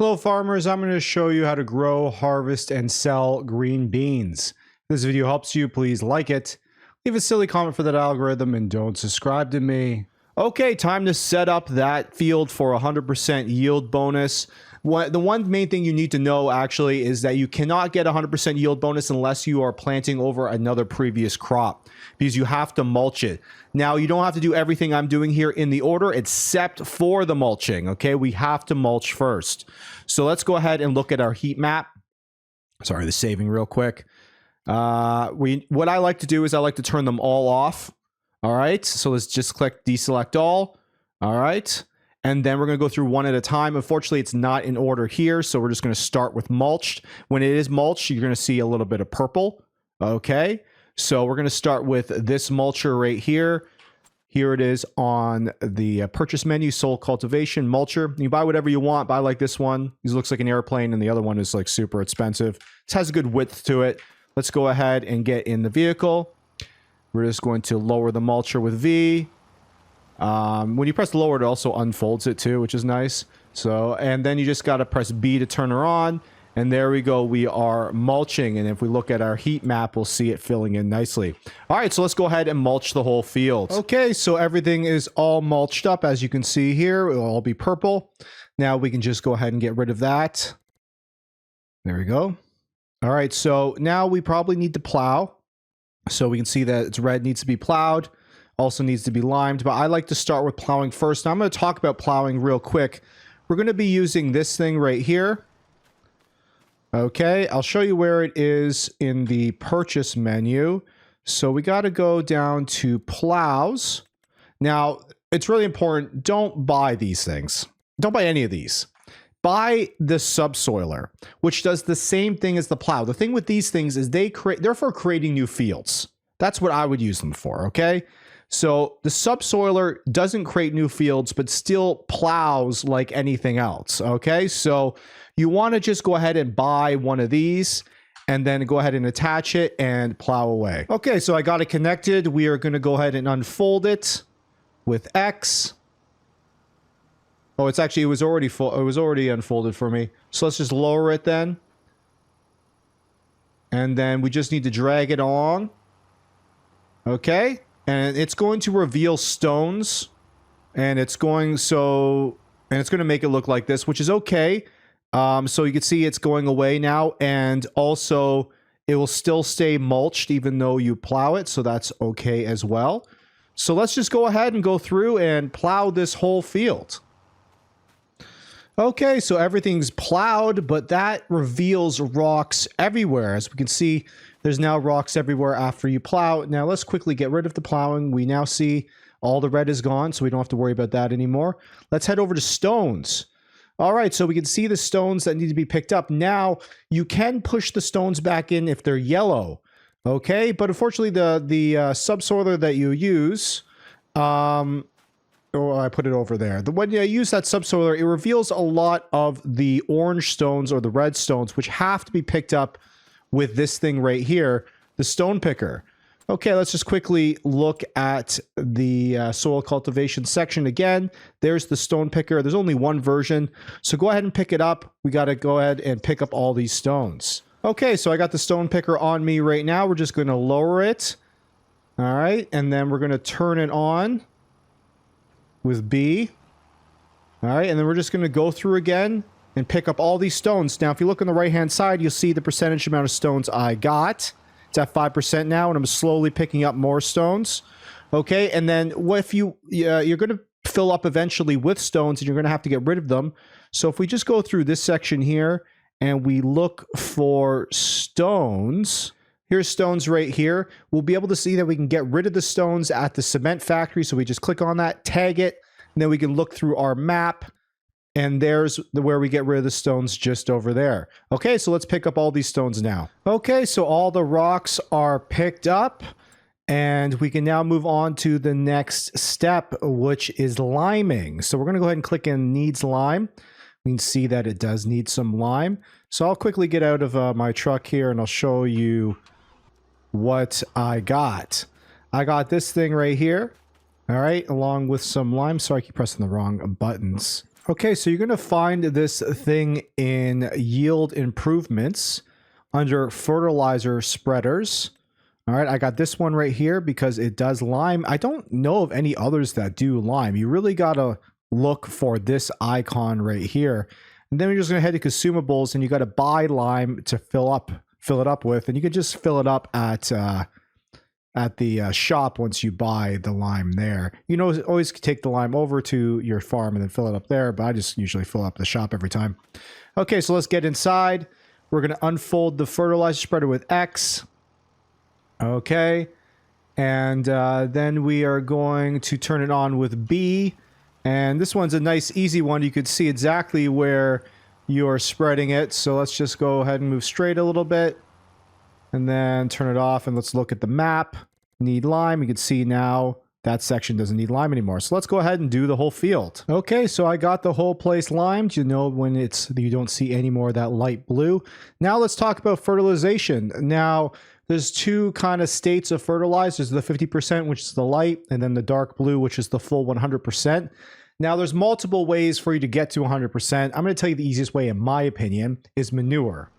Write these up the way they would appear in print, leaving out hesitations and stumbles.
Hello farmers, I'm going to show you how to grow, harvest, and sell green beans. If this video helps you, please like it, leave a silly comment for that algorithm, and don't subscribe to me. Okay, time to set up that field for 100% yield bonus. The one main thing you need to know actually is that you cannot get 100% yield bonus unless you are planting over another previous crop, because you have to mulch it. Now, you don't have to do everything I'm doing here in the order except for the mulching, okay? We have to mulch first. So let's go ahead and look at our heat map. Sorry, the saving real quick. What I like to do is I like to turn them all off. All right, so let's just click deselect all. All right, and then we're going to go through one at a time. Unfortunately, it's not in order here, so we're just going to start with mulched. When it is mulched, you're going to see a little bit of purple. Okay, so we're going to start with this mulcher right here. Here it is on the purchase menu, sold cultivation mulcher. You buy whatever you want. Buy like this one. This looks like an airplane, and the other one is like super expensive. This has a good width to it. Let's go ahead and get in the vehicle. We're just going to lower the mulcher with V. When you press lower, it also unfolds it too, which is nice. So, and then you just got to press B to turn her on. And there we go. We are mulching. And if we look at our heat map, we'll see it filling in nicely. All right, so let's go ahead and mulch the whole field. Okay, so everything is all mulched up. As you can see here, it will all be purple. Now we can just go ahead and get rid of that. There we go. All right, so now we probably need to plow. So we can see that it's red, needs to be plowed, also needs to be limed, but I like to start with plowing first. Now I'm going to talk about plowing real quick. We're going to be using this thing right here. Okay, I'll show you where it is in the purchase menu. So we got to go down to plows. Now, it's really important, don't buy these things. Don't buy any of these. Buy the subsoiler, which does the same thing as the plow. The thing with these things is they're for creating new fields. That's what I would use them for, okay? So the subsoiler doesn't create new fields, but still plows like anything else, okay? So you want to just go ahead and buy one of these and then go ahead and attach it and plow away. Okay, so I got it connected. We are going to go ahead and unfold it with X. Oh, it's actually, it was already unfolded for me. So let's just lower it then. And then we just need to drag it along. Okay. And it's going to reveal stones. And it's going to make it look like this, which is okay. So you can see it's going away now. And also it will still stay mulched even though you plow it. So that's okay as well. So let's just go ahead and go through and plow this whole field. Okay, so everything's plowed, but that reveals rocks everywhere. As we can see, there's now rocks everywhere after you plow. Now let's quickly get rid of the plowing. We now see all the red is gone, so we don't have to worry about that anymore. Let's head over to stones. All right, so we can see the stones that need to be picked up. Now, you can push the stones back in if they're yellow, okay? But unfortunately, the subsoiler that you use... Oh, I put it over there. When you use that subsoiler, it reveals a lot of the orange stones or the red stones, which have to be picked up with this thing right here, the stone picker. Okay, let's just quickly look at the soil cultivation section again. There's the stone picker. There's only one version, so go ahead and pick it up. We got to go ahead and pick up all these stones. Okay, so I got the stone picker on me right now. We're just going to lower it. All right, and then we're going to turn it on with B. All right, and then we're just going to go through again and pick up all these stones. Now, if you look on the right-hand side, you'll see the percentage amount of stones I got. It's at 5% now, and I'm slowly picking up more stones. Okay, and then what if you're going to fill up eventually with stones, and you're going to have to get rid of them. So if we just go through this section here, and we look for stones... Here's stones right here. We'll be able to see that we can get rid of the stones at the cement factory. So we just click on that, tag it, and then we can look through our map. And there's where we get rid of the stones just over there. Okay, so let's pick up all these stones now. Okay, so all the rocks are picked up. And we can now move on to the next step, which is liming. So we're going to go ahead and click in needs lime. We can see that it does need some lime. So I'll quickly get out of my truck here and I'll show you what I got. I got this thing right here. All right, along with some lime. Sorry, I keep pressing the wrong buttons. Okay, so you're going to find this thing in yield improvements under fertilizer spreaders. All right, I got this one right here because it does lime. I don't know of any others that do lime. You really got to look for this icon right here. And then we're just going to head to consumables, and you got to buy lime to fill it up with, and you can just fill it up at the shop once you buy the lime there. You know, always take the lime over to your farm and then fill it up there, but I just usually fill up the shop every time. Okay, so let's get inside. We're going to unfold the fertilizer spreader with X. Okay, and then we are going to turn it on with B. And this one's a nice, easy one. You could see exactly where you're spreading it. So let's just go ahead and move straight a little bit. And then turn it off, and let's look at the map. Need lime. You can see now that section doesn't need lime anymore. So let's go ahead and do the whole field. Okay, so I got the whole place limed. You know when you don't see any more of that light blue. Now let's talk about fertilization. Now, there's two kind of states of fertilizers, the 50%, which is the light, and then the dark blue, which is the full 100%. Now, there's multiple ways for you to get to 100%. I'm going to tell you the easiest way, in my opinion, is manure.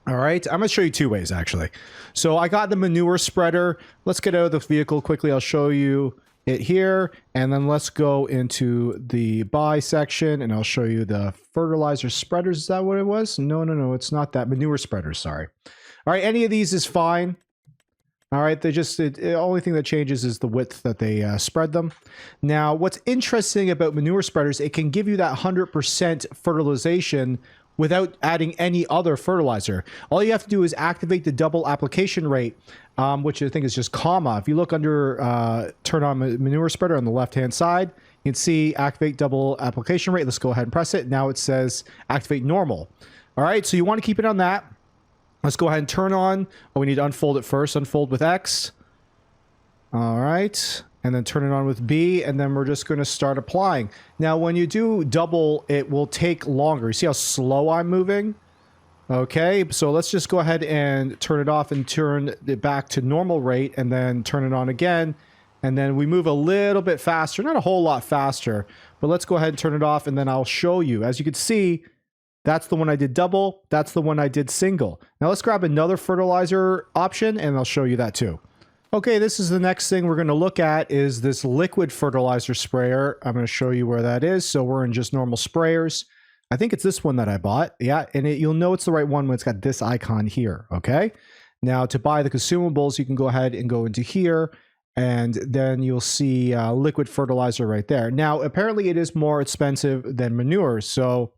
All right, I'm going to show you two ways, actually. So I got the manure spreader. Let's get out of the vehicle quickly. I'll show you it here, and then let's go into the buy section, and I'll show you the fertilizer spreaders. Is that what it was? No, it's not that. Manure spreaders, sorry. All right, any of these is fine. All right, the only thing that changes is the width that they spread them. Now, what's interesting about manure spreaders, it can give you that 100% fertilization without adding any other fertilizer. All you have to do is activate the double application rate, which I think is just comma. If you look under turn on manure spreader on the left-hand side, you can see activate double application rate. Let's go ahead and press it. Now it says activate normal. All right, so you want to keep it on that. Let's go ahead and turn on. Oh, we need to unfold it first. Unfold with X. All right. And then turn it on with B, and then we're just going to start applying. Now, when you do double, it will take longer. You see how slow I'm moving? Okay, so let's just go ahead and turn it off and turn it back to normal rate, and then turn it on again. And then we move a little bit faster, not a whole lot faster, but let's go ahead and turn it off, and then I'll show you. As you can see, that's the one I did double. That's the one I did single. Now let's grab another fertilizer option, and I'll show you that too. Okay, this is the next thing we're going to look at is this liquid fertilizer sprayer. I'm going to show you where that is. So we're in just normal sprayers. I think it's this one that I bought. Yeah, and you'll know it's the right one when it's got this icon here, okay? Now, to buy the consumables, you can go ahead and go into here, and then you'll see liquid fertilizer right there. Now, apparently it is more expensive than manure, so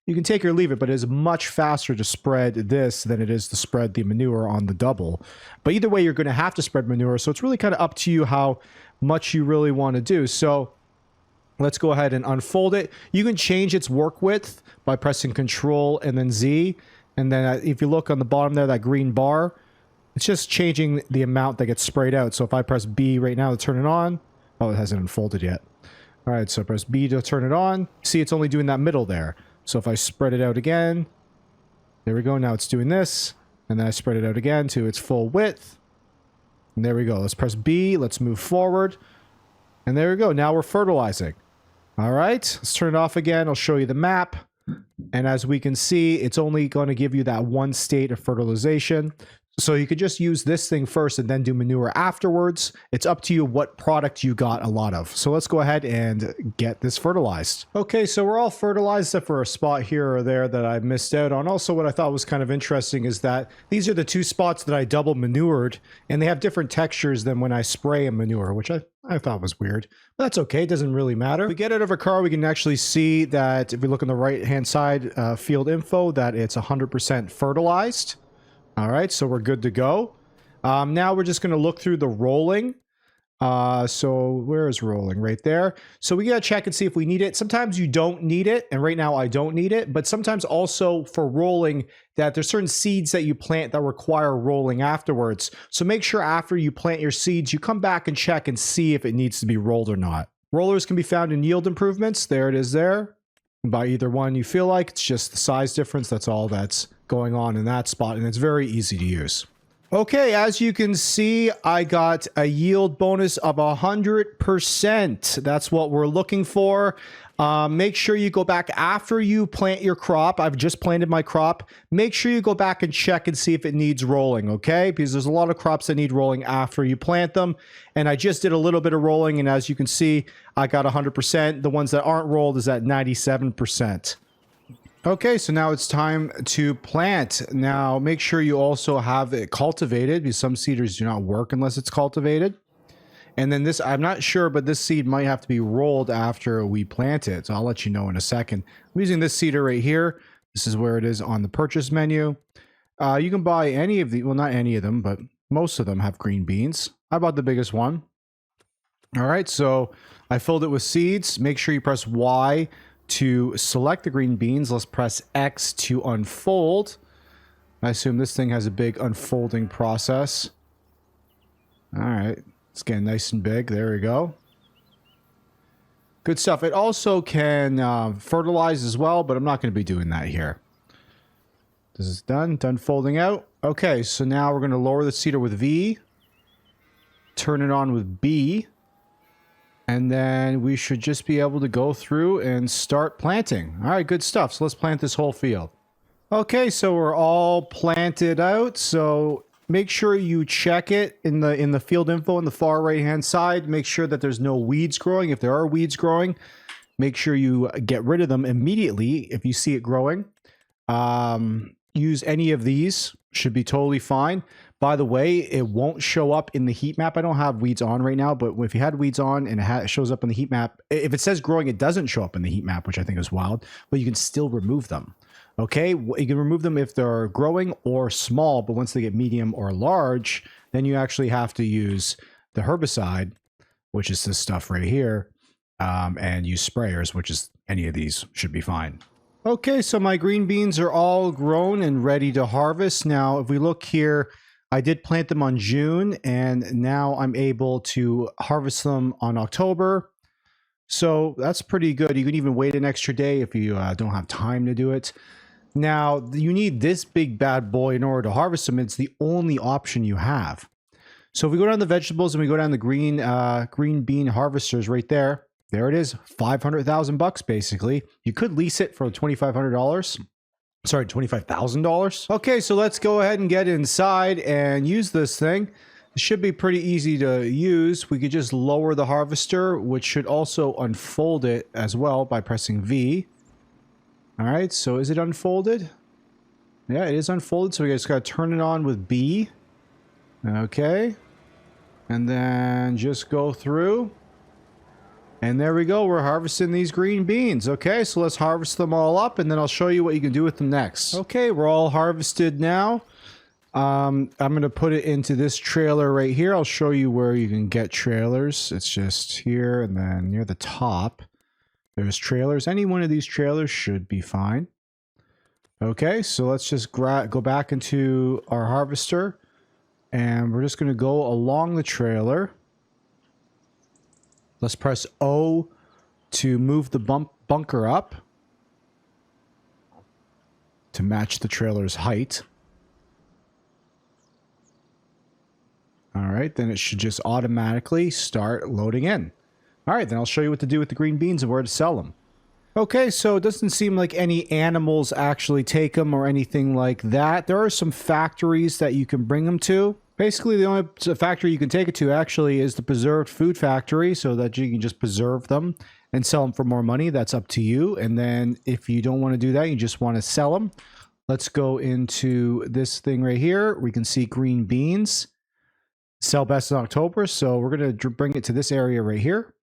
you can take or leave it, but it is much faster to spread this than it is to spread the manure on the double. But either way, you're going to have to spread manure, so it's really kind of up to you how much you really want to do. So let's go ahead and unfold it. You can change its work width by pressing Control and then Z. And then if you look on the bottom there, that green bar, it's just changing the amount that gets sprayed out. So if I press B right now to turn it on, oh, it hasn't unfolded yet. All right, so press B to turn it on. See, it's only doing that middle there. So if I spread it out again, there we go. Now it's doing this. And then I spread it out again to its full width. And there we go. Let's press B. Let's move forward. And there we go. Now we're fertilizing. All right. Let's turn it off again. I'll show you the map. And as we can see, it's only going to give you that one state of fertilization. So you could just use this thing first and then do manure afterwards. It's up to you what product you got a lot of. So let's go ahead and get this fertilized. Okay, so we're all fertilized except for a spot here or there that I missed out on. Also, what I thought was kind of interesting is that these are the two spots that I double manured, and they have different textures than when I spray a manure, which I thought was weird. But that's okay, it doesn't really matter. If we get out of our car, we can actually see that if we look on the right-hand side, field info, that it's 100% fertilized. All right, so we're good to go. Now we're just going to look through the rolling. So where is rolling? Right there. So we got to check and see if we need it. Sometimes you don't need it, and right now I don't need it. But sometimes also for rolling, that there's certain seeds that you plant that require rolling afterwards. So make sure after you plant your seeds, you come back and check and see if it needs to be rolled or not. Rollers can be found in yield improvements. There it is there. Buy either one you feel like. It's just the size difference. That's all that's going on in that spot, and it's very easy to use. Okay, as you can see, I got a yield bonus of 100%. That's what we're looking for. Make sure you go back after you plant your crop. I've just planted my crop. Make sure you go back and check and see if it needs rolling, okay? Because there's a lot of crops that need rolling after you plant them. And I just did a little bit of rolling, and as you can see, I got 100%. The ones that aren't rolled is at 97%. Okay, so now it's time to plant. Now, make sure you also have it cultivated, because some seeders do not work unless it's cultivated. And then this, I'm not sure, but this seed might have to be rolled after we plant it. So I'll let you know in a second. I'm using this seeder right here. This is where it is on the purchase menu. You can buy any of the, well, not any of them, but most of them have green beans. I bought the biggest one. All right, so I filled it with seeds. Make sure you press Y to select the green beans. Let's press X to unfold. I assume this thing has a big unfolding process. All right, it's getting nice and big. There we go. Good stuff. It also can fertilize as well, but I'm not going to be doing that here. This is done folding out. Okay, so now we're going to lower the seeder with V, turn it on with B, and then we should just be able to go through and start planting. All right, good stuff. So let's plant this whole field. Okay, so we're all planted out. So make sure you check it in the field info on the far right-hand side. Make sure that there's no weeds growing. If there are weeds growing, make sure you get rid of them immediately if you see it growing. Use any of these. Should be totally fine. By the way, it won't show up in the heat map. I don't have weeds on right now, but if you had weeds on and it shows up in the heat map, if it says growing, it doesn't show up in the heat map, which I think is wild, but you can still remove them. Okay, you can remove them if they're growing or small, but once they get medium or large, then you actually have to use the herbicide, which is this stuff right here, and use sprayers, which is any of these should be fine. Okay, so my green beans are all grown and ready to harvest. Now, if we look here, I did plant them on June, and now I'm able to harvest them on October. So that's pretty good. You can even wait an extra day if you don't have time to do it. Now, you need this big bad boy in order to harvest them. It's the only option you have. So if we go down the vegetables and we go down the green bean harvesters right there, there it is, 500,000 bucks basically. You could lease it for $2,500. Sorry, $25,000. Okay, so let's go ahead and get inside and use this thing. It should be pretty easy to use. We could just lower the harvester, which should also unfold it as well by pressing V. All right, so is it unfolded? Yeah, it is unfolded, so we just gotta turn it on with B. Okay. And then just go through. And there we go, we're harvesting these green beans. Okay, so let's harvest them all up, and then I'll show you what you can do with them next. Okay, we're all harvested now. I'm going to put it into this trailer right here. I'll show you where you can get trailers. It's just here, and then near the top, there's trailers. Any one of these trailers should be fine. Okay, so let's just go back into our harvester, and we're just going to go along the trailer. Let's press O to move the bunker up to match the trailer's height. All right, then it should just automatically start loading in. All right, then I'll show you what to do with the green beans and where to sell them. Okay, so it doesn't seem like any animals actually take them or anything like that. There are some factories that you can bring them to. Basically, the only factory you can take it to actually is the preserved food factory, so that you can just preserve them and sell them for more money. That's up to you. And then if you don't want to do that, you just want to sell them. Let's go into this thing right here. We can see green beans. Sell best in October. So we're going to bring it to this area right here.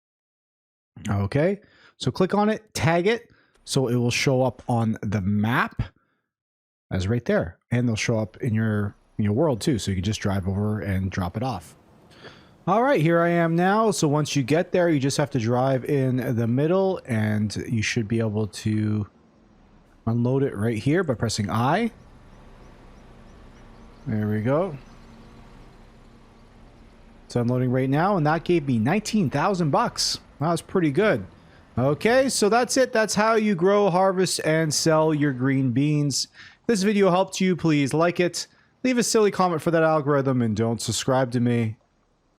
Okay. So click on it, tag it. So it will show up on the map as right there. And they'll show up in your world too, so you can just drive over and drop it off. All right, here I am now. So once you get there, you just have to drive in the middle, and you should be able to unload it right here by pressing I. There we go. It's unloading right now, and that gave me 19,000 bucks. That was pretty good. Okay, so that's it. That's how you grow, harvest, and sell your green beans. If this video helped you, please like it. Leave a silly comment for that algorithm and don't subscribe to me.